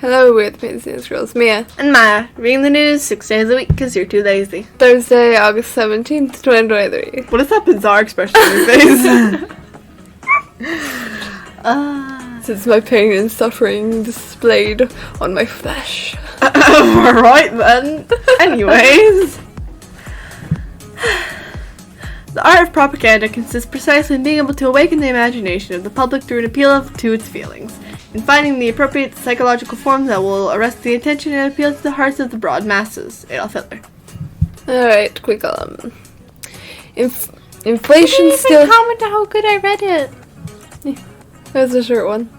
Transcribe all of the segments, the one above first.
Hello, we're the PNC Newsgirls. Mia. And Maya, reading the news 6 days a week because you're too lazy. Thursday, August 17th, 2023. What is that bizarre expression on your face? Since my pain and suffering displayed on my flesh. Alright then. Anyways. The art of propaganda consists precisely in being able to awaken the imagination of the public through an appeal to its feelings, in finding the appropriate psychological forms that will arrest the attention and appeal to the hearts of the broad masses. Adolf Hitler. Alright, quick inflation still... comment how good I read it. That's a short one.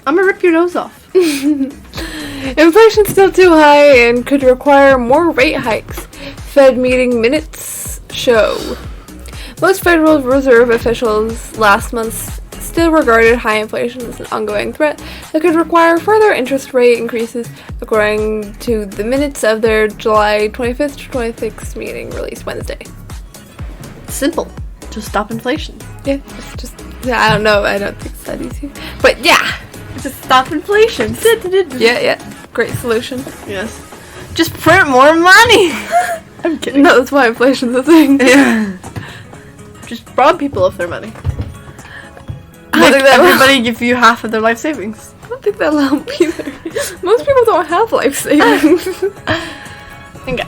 I'm gonna rip your nose off. Inflation's still too high and could require more rate hikes. Fed meeting minutes show. Most Federal Reserve officials last month still regarded high inflation as an ongoing threat that could require further interest rate increases, according to the minutes of their July 25th to 26th meeting released Wednesday. Simple. Just stop inflation. Yeah, it's just... Yeah, I don't know. I don't think it's that easy. But yeah! Just stop inflation. Yeah. Great solution. Yes. Just print more money! I'm kidding. No, that's why inflation's a thing. Yeah. Just rob people of their money. Everybody give you half of their life savings. I don't think that'll help either. Most people don't have life savings. Okay.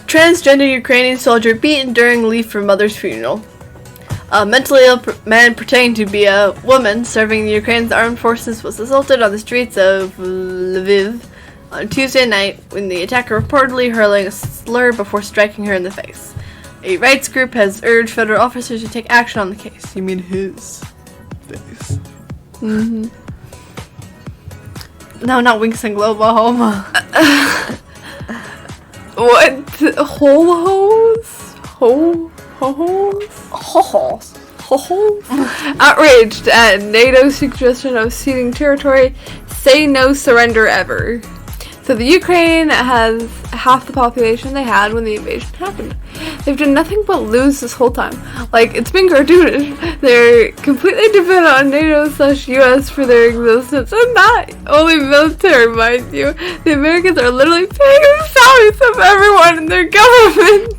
Transgender Ukrainian soldier beaten during leave for mother's funeral. A mentally ill man pretending to be a woman serving the Ukraine's armed forces was assaulted on the streets of Lviv on Tuesday night when the attacker reportedly hurling a slur before striking her in the face. A rights group has urged federal officers to take action on the case. You mean his face? Mm-hmm. No, not Winks and Globahoma. What? Ho-hos? Ho-hos? Outraged at NATO's suggestion of ceding territory, say no surrender ever. So the Ukraine has half the population they had when the invasion happened. They've done nothing but lose this whole time. Like, it's been cartoonish. They're completely dependent on NATO/US for their existence, and not only military, mind you. The Americans are literally paying the salaries of everyone in their government.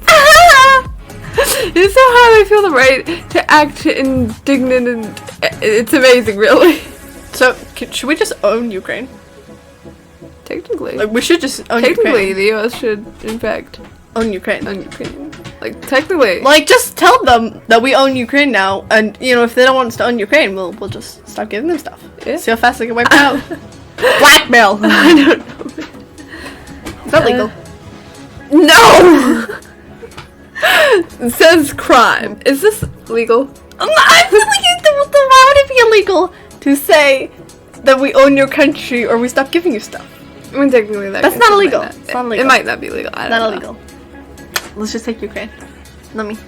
It's so how they feel the right to act indignant, and it's amazing, really. So, should we just own Ukraine? Technically. Like, we should just own Technically, Ukraine. the US should, in fact, own Ukraine. own Ukraine. Like, technically. Like, just tell them that we own Ukraine now, and, you know, if they don't want us to own Ukraine, we'll just stop giving them stuff. Yeah. See how fast they can wipe out. Blackmail! I don't know. Is that legal? No! It says crime. Is this legal? I feel like why would it be illegal to say that we own your country or we stop giving you stuff? I mean, technically, That's not illegal. It's not illegal. It might not be legal. I don't know. Not illegal. Let's just take Ukraine. Let me.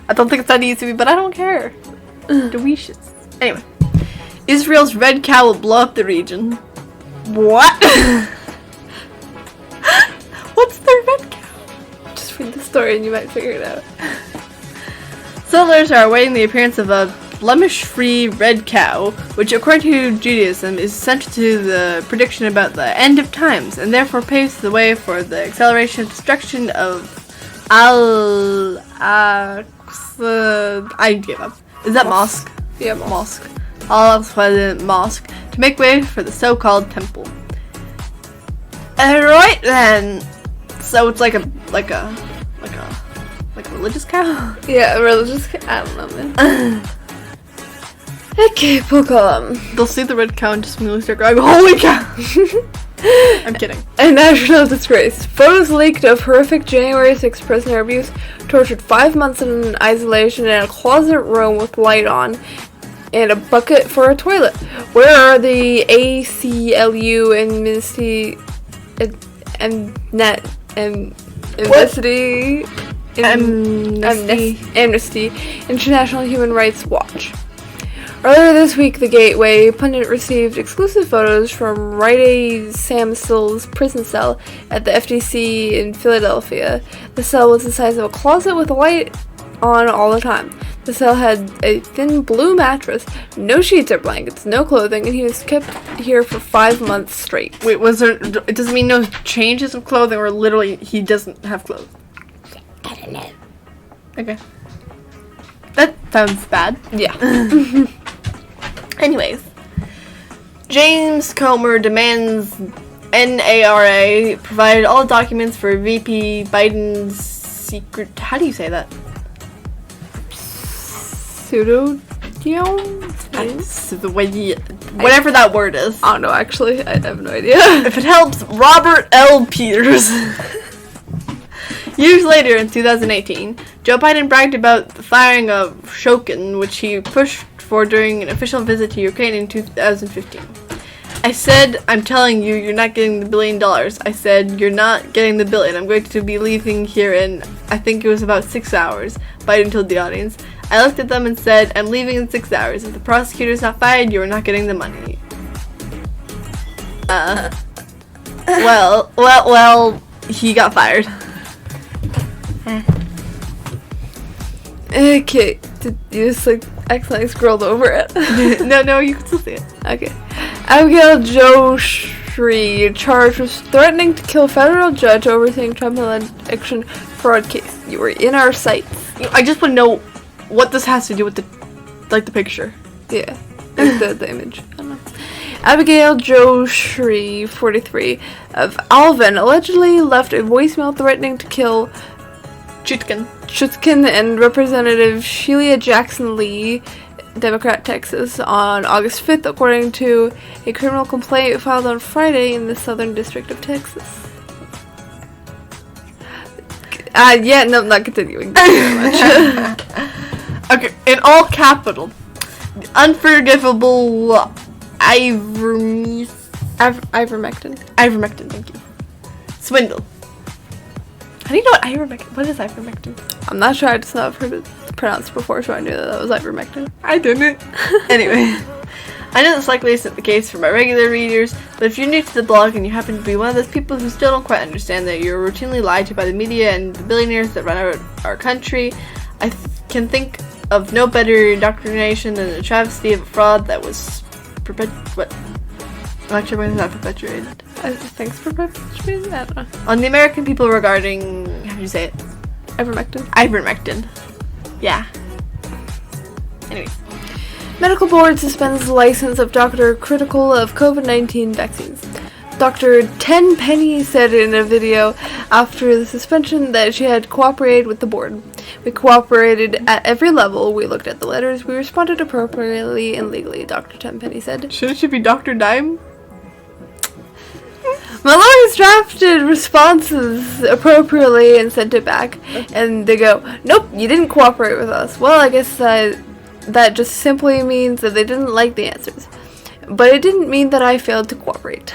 I don't think it's that easy, but I don't care. Delicious. Anyway. Israel's red cow will blow up the region. What? What's the red cow? Just read the story and you might figure it out. Settlers are awaiting the appearance of a blemish-free red cow, which according to Judaism is essential to the prediction about the end of times, and therefore paves the way for the acceleration of destruction of Al-Aqsa. I give up. Is that mosque? Yeah, Mosque. Al-Aqsa Mosque, to make way for the so-called temple. Alright then. So it's like a religious cow? Yeah, religious. I don't know, man. Okay, Pokemon. They'll see the red cow and just immediately start going, holy cow! I'm kidding. A national disgrace. Photos leaked of horrific January 6th prisoner abuse, tortured 5 months in isolation in a closet room with light on, and a bucket for a toilet. Where are the ACLU and Amnesty International Human Rights Watch? Earlier this week, the Gateway pundit received exclusive photos from Rite Aid Sam Still's prison cell at the FDC in Philadelphia. The cell was the size of a closet with a light on all the time. The cell had a thin blue mattress, no sheets or blankets, no clothing, and he was kept here for 5 months straight. Wait, was there? It doesn't mean no changes of clothing, or literally he doesn't have clothes. I don't know. Okay. That sounds bad. Yeah. Anyways, James Comer demands NARA provided all documents for VP Biden's secret. How do you say that? That's the way whatever that word is. I don't know, actually. I have no idea. If it helps, Robert L. Peters. Years later, in 2018, Joe Biden bragged about the firing of Shokin, which he pushed for during an official visit to Ukraine in 2015. I said, I'm telling you, you're not getting the $1 billion. I said, you're not getting the $1 billion. I'm going to be leaving here in, I think it was about 6 hours, Biden told the audience. I looked at them and said, I'm leaving in 6 hours. If the prosecutor's not fired, you are not getting the money. Well, he got fired. Okay, did you just accidentally scrolled over it? No, you can still see it. Okay. Abigail Joshi charged with threatening to kill federal judge overseeing Trump election fraud case. You were in our sights. I just want to know what this has to do with the picture. Yeah, the image. I don't know. Abigail Joshi, 43, of Alvin, allegedly left a voicemail threatening to kill Chutkin and Representative Sheila Jackson Lee, Democrat, Texas, on August 5th, according to a criminal complaint filed on Friday in the Southern District of Texas. No, not continuing. Thank you very much. Okay, in all capital, the unforgivable Ivermectin. Ivermectin, thank you. Swindle. How do you know what ivermectin? What is ivermectin? I'm not sure. I just not heard it pronounced before, so I knew that was ivermectin. I didn't. Anyway, I know this likely isn't the case for my regular readers, but if you're new to the blog and you happen to be one of those people who still don't quite understand that you're routinely lied to by the media and the billionaires that run our country, I can think of no better indoctrination than the travesty of a fraud that was perpetuated. Thanks for perpetuating. I don't know. On the American people regarding, how do you say it? Ivermectin. Yeah. Anyways. Medical board suspends license of doctor critical of COVID-19 vaccines. Dr. Tenpenny said in a video after the suspension that she had cooperated with the board. We cooperated at every level. We looked at the letters. We responded appropriately and legally, Dr. Tenpenny said. Shouldn't she be Dr. Dime? My lawyers drafted responses appropriately and sent it back. And they go, nope, you didn't cooperate with us. Well, I guess that just simply means that they didn't like the answers. But it didn't mean that I failed to cooperate.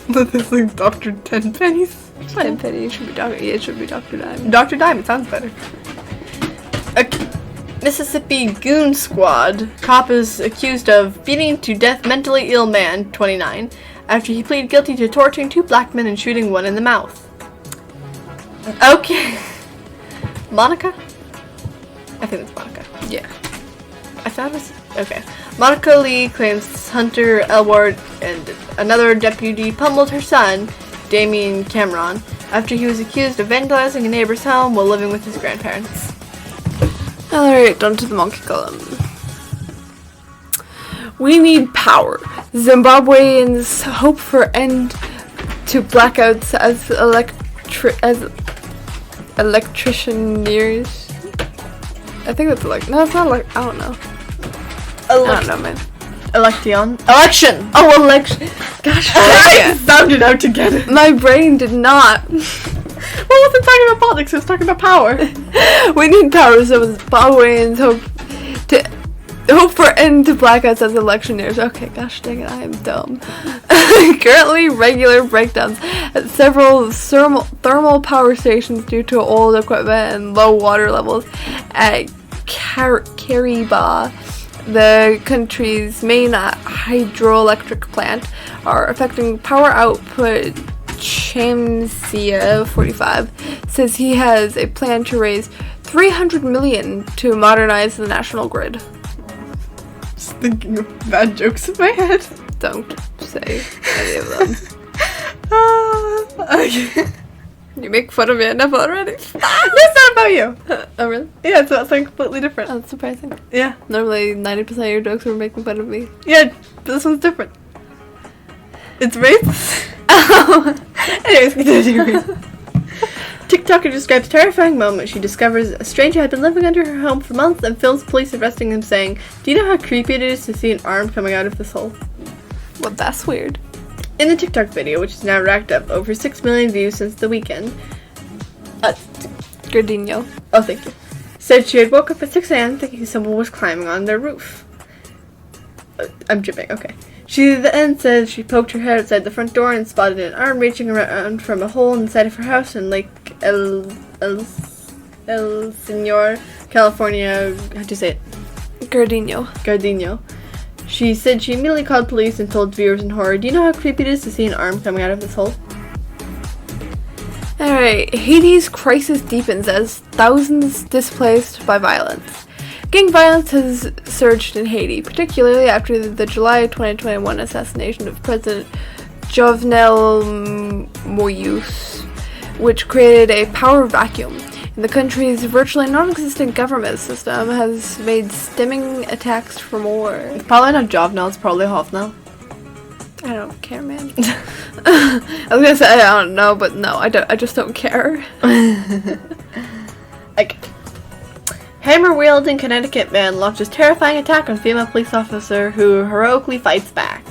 This is Dr. Tenpenny's. Tenpenny should be Dr. Yeah, it should be Dr. Dime. Dr. Dime, it sounds better. A Mississippi Goon Squad cop is accused of beating to death mentally ill man, 29, after he pleaded guilty to torturing 2 black men and shooting one in the mouth. Okay. Monica? I think it's Monica. Yeah. I thought it was... Okay. Monica Lee claims Hunter Elward and another deputy pummeled her son, Damien Cameron, after he was accused of vandalizing a neighbor's home while living with his grandparents. Alright, on to the monkey column. We need power. Zimbabweans hope for end to blackouts as electricians. I think that's no, it's not I don't know. I don't know, man. Election. Oh, election. Gosh, I sounded out to get it. My brain did not. Well, it wasn't talking about politics, it was talking about power. We need power, so Zimbabweans hope for end to blackouts as electioneers. Okay, gosh dang it, I am dumb. Currently, regular breakdowns at several thermal power stations due to old equipment and low water levels at Kariba, the country's main hydroelectric plant, are affecting power output. Shamsia, 45, says he has a plan to raise $300 million to modernize the national grid. Just thinking of bad jokes in my head. Don't say any of them. Okay. You make fun of me enough already. It's not about you. Oh, really? Yeah, it's about something completely different. That's surprising. Yeah. Normally, 90% of your jokes were making fun of me. Yeah, but this one's different. It's racist. Anyways, continue. TikToker describes terrifying moment she discovers a stranger had been living under her home for months and films police arresting him saying, "Do you know how creepy it is to see an arm coming out of this hole?" Well, that's weird. In the TikTok video, which has now racked up over 6 million views since the weekend, Gardino. oh, thank you, said she had woke up at 6 a.m. thinking someone was climbing on their roof. I'm jibbing, okay. She then says she poked her head outside the front door and spotted an arm reaching around from a hole in the side of her house in Lake El Senor, California. How do you say it? Gardino. She said she immediately called police and told viewers in horror, "Do you know how creepy it is to see an arm coming out of this hole?" Alright, Haiti's crisis deepens as thousands displaced by violence. Gang violence has surged in Haiti, particularly after the July 2021 assassination of President Jovenel Moïse, which created a power vacuum. The country's virtually non-existent government system has made stemming attacks for more. It's probably not Jovenel, it's probably Hofnel. I don't care, man. I was gonna say I don't know, but no, I just don't care. Like, hammer-wielding Connecticut man launches terrifying attack on female police officer who heroically fights back.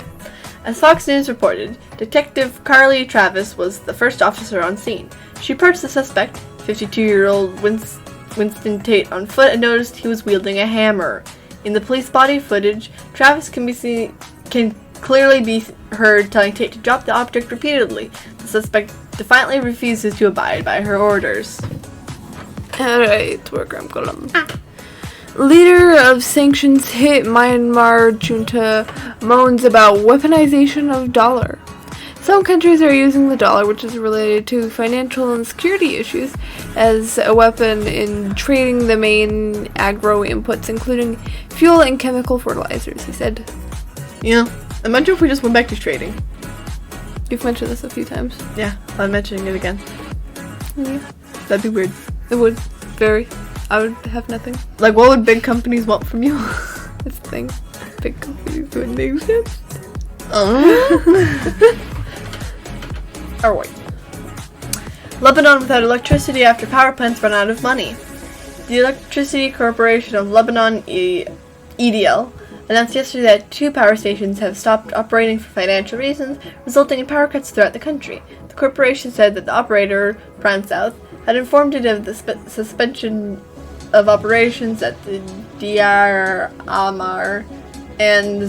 As Fox News reported, Detective Carly Travis was the first officer on scene. She approached the suspect, 52-year-old Winston Tate, on foot and noticed he was wielding a hammer. In the police body footage, Travis can clearly be heard telling Tate to drop the object repeatedly. The suspect defiantly refuses to abide by her orders. Alright, where Graham Colum. Leader of sanctions hit Myanmar junta moans about weaponization of dollar. Some countries are using the dollar, which is related to financial and security issues, as a weapon in trading the main agro inputs, including fuel and chemical fertilizers, he said. Yeah, imagine if we just went back to trading. You've mentioned this a few times. Yeah, I'm mentioning it again. Yeah. That'd be weird. It would. Very. I would have nothing. Like, what would big companies want from you? That's the thing. Big companies wouldn't exist. Or wait. Lebanon without electricity after power plants run out of money. The Electricity Corporation of Lebanon, EDL, announced yesterday that 2 power stations have stopped operating for financial reasons, resulting in power cuts throughout the country. The corporation said that the operator, South, had informed it of the suspension of operations at the Diyar Ammar and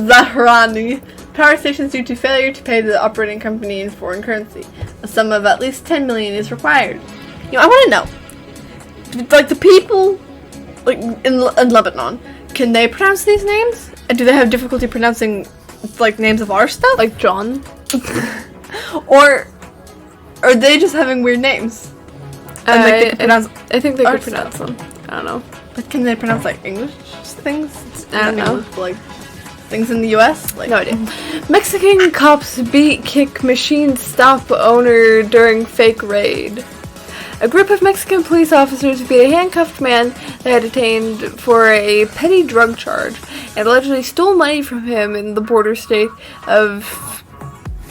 Zahrani power stations due to failure to pay the operating company in foreign currency. A sum of at least $10 million is required. You know, I want to know, like, the people, like, in Lebanon, can they pronounce these names? And do they have difficulty pronouncing, like, names of our stuff? Like John? Or are they just having weird names? And like, they can pronounce I think they our could pronounce them. I don't know. But can they pronounce, like, English things? I don't know. Like, things in the US? Like, No idea. Mexican cops beat kick machine stop owner during fake raid. A group of Mexican police officers beat a handcuffed man they had detained for a petty drug charge and allegedly stole money from him in the border state of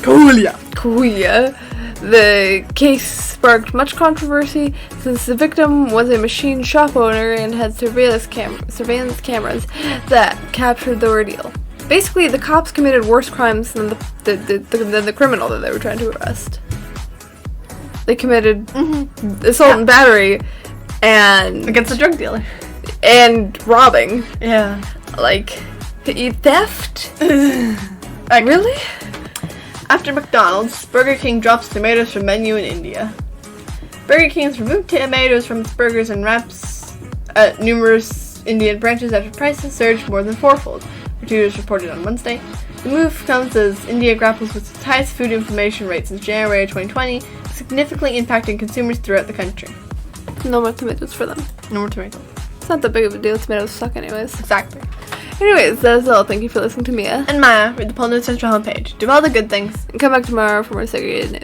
Coahuila. The case sparked much controversy since the victim was a machine shop owner and had surveillance cameras that captured the ordeal. Basically, the cops committed worse crimes than the criminal that they were trying to arrest. They committed assault and battery and against a drug dealer. And robbing. Yeah. Like, theft? Really? After McDonald's, Burger King drops tomatoes from menu in India. Burger King has removed tomatoes from its burgers and wraps at numerous Indian branches after prices surged more than fourfold, reviewers reported on Wednesday. The move comes as India grapples with its highest food inflation rate since January 2020, significantly impacting consumers throughout the country. No more tomatoes for them. No more tomatoes. It's not that big of a deal. Tomatoes suck anyways. Exactly. Anyways, that's all. Thank you for listening to Mia. And Maya, read the Pole News Central homepage. Do all the good things. And come back tomorrow for more segregated news.